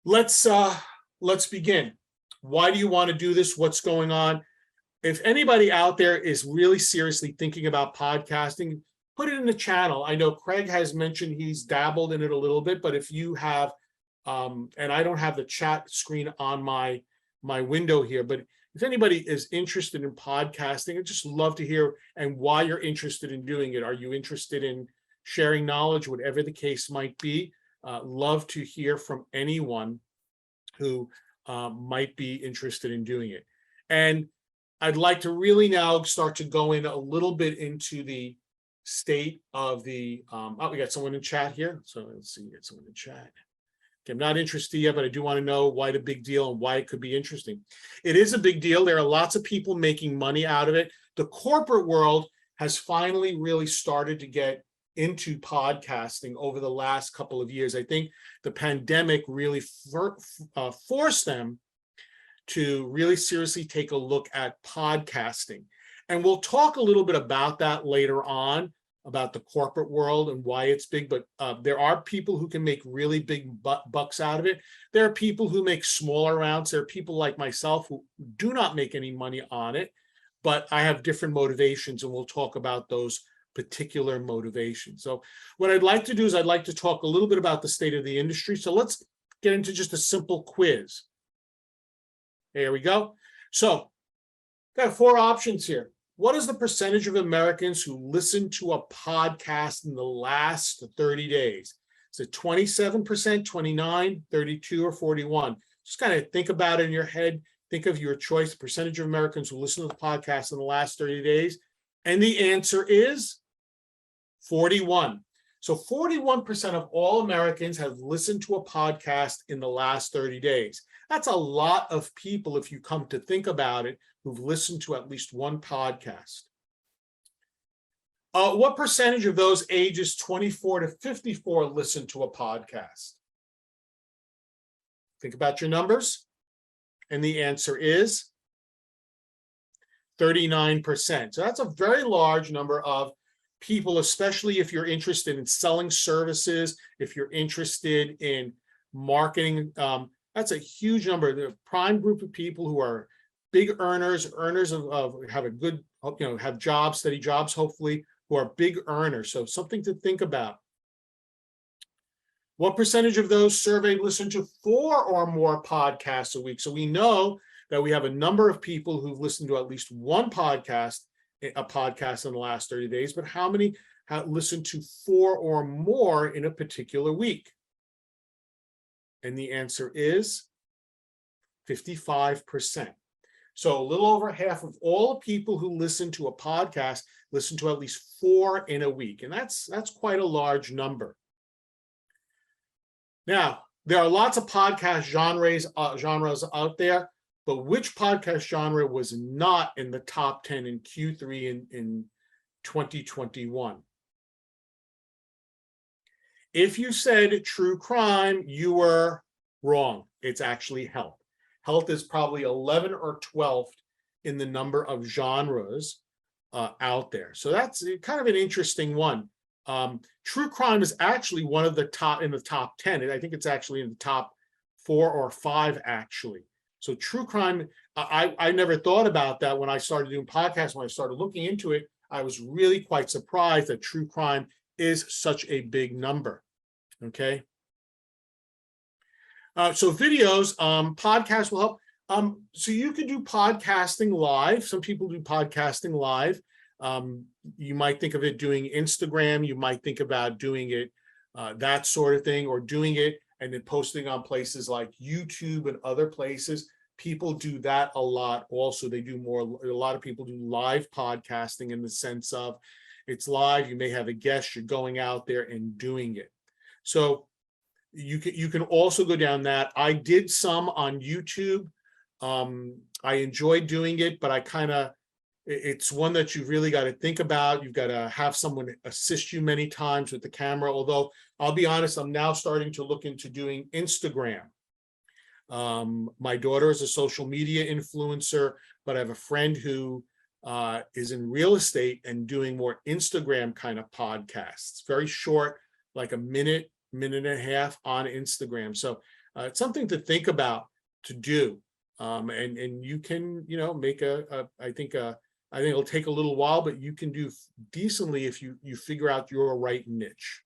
let's begin. Why do you want to do this? What's going on? If anybody out there is really seriously thinking about podcasting, put it in the channel. I know Craig has mentioned he's dabbled in it a little bit, but if you have, and I don't have the chat screen on my window here, but if anybody is interested in podcasting, I'd just love to hear and why you're interested in doing it. Are you interested in sharing knowledge, whatever the case might be? Love to hear from anyone who might be interested in doing it. And I'd like to really now start to go in a little bit into the state of the, we got someone in chat here. So let's see, get someone in chat. Okay, I'm not interested yet, but I do want to know why the big deal and why it could be interesting. It is a big deal. There are lots of people making money out of it. The corporate world has finally really started to get into podcasting over the last couple of years. I think the pandemic really forced them to really seriously take a look at podcasting. And we'll talk a little bit about that later on, about the corporate world and why it's big, but there are people who can make really big bucks out of it. There are people who make smaller amounts. There are people like myself who do not make any money on it, but I have different motivations, and we'll talk about those particular motivations. So what I'd like to do is I'd like to talk a little bit about the state of the industry. So let's get into just a simple quiz. There we go. So got 4 options here. What is the percentage of Americans who listen to a podcast in the last 30 days? Is it 27%, 29, 32, or 41? Just kind of think about it in your head. Think of your choice, percentage of Americans who listen to the podcast in the last 30 days. And the answer is 41. So 41% of all Americans have listened to a podcast in the last 30 days. That's a lot of people, if you come to think about it, who've listened to at least one podcast. What percentage of those ages 24 to 54 listen to a podcast? Think about your numbers. And the answer is 39%. So that's a very large number of people, especially if you're interested in selling services, if you're interested in marketing. That's a huge number. The prime group of people who are big earners of have a good, have jobs, steady jobs, hopefully, who are big earners. So something to think about. What percentage of those surveyed listen to 4 or more podcasts a week? So we know that we have a number of people who've listened to at least one podcast in the last 30 days, but how many have listened to 4 or more in a particular week? And the answer is 55%. So a little over half of all people who listen to a podcast listen to at least 4 in a week. And that's quite a large number. Now, there are lots of podcast genres out there, but which podcast genre was not in the top 10 in Q3 in 2021? If you said true crime, you were wrong. It's actually health. Health is probably 11 or 12th in the number of genres out there. So that's kind of an interesting one. True crime is actually one of the top in the top 10. I think it's actually in the top 4 or 5 actually. So true crime, I never thought about that when I started doing podcasts. When I started looking into it, I was really quite surprised that true crime is such a big number. Okay. So videos, podcasts will help. So you can do podcasting live. Some people do podcasting live. You might think of it doing Instagram. You might think about doing it, that sort of thing, or doing it and then posting on places like YouTube and other places. People do that a lot also. They do more, a lot of people do live podcasting in the sense of it's live, you may have a guest, you're going out there and doing it. So you can also go down that. I did some on YouTube. I enjoyed doing it, but it's one that you've really got to think about. You've got to have someone assist you many times with the camera. Although I'll be honest, I'm now starting to look into doing Instagram. My daughter is a social media influencer, but I have a friend who is in real estate and doing more Instagram kind of podcasts, very short, like a minute and a half on Instagram. So It's something to think about to do. And you can, make I think it'll take a little while, but you can do decently if you figure out your right niche.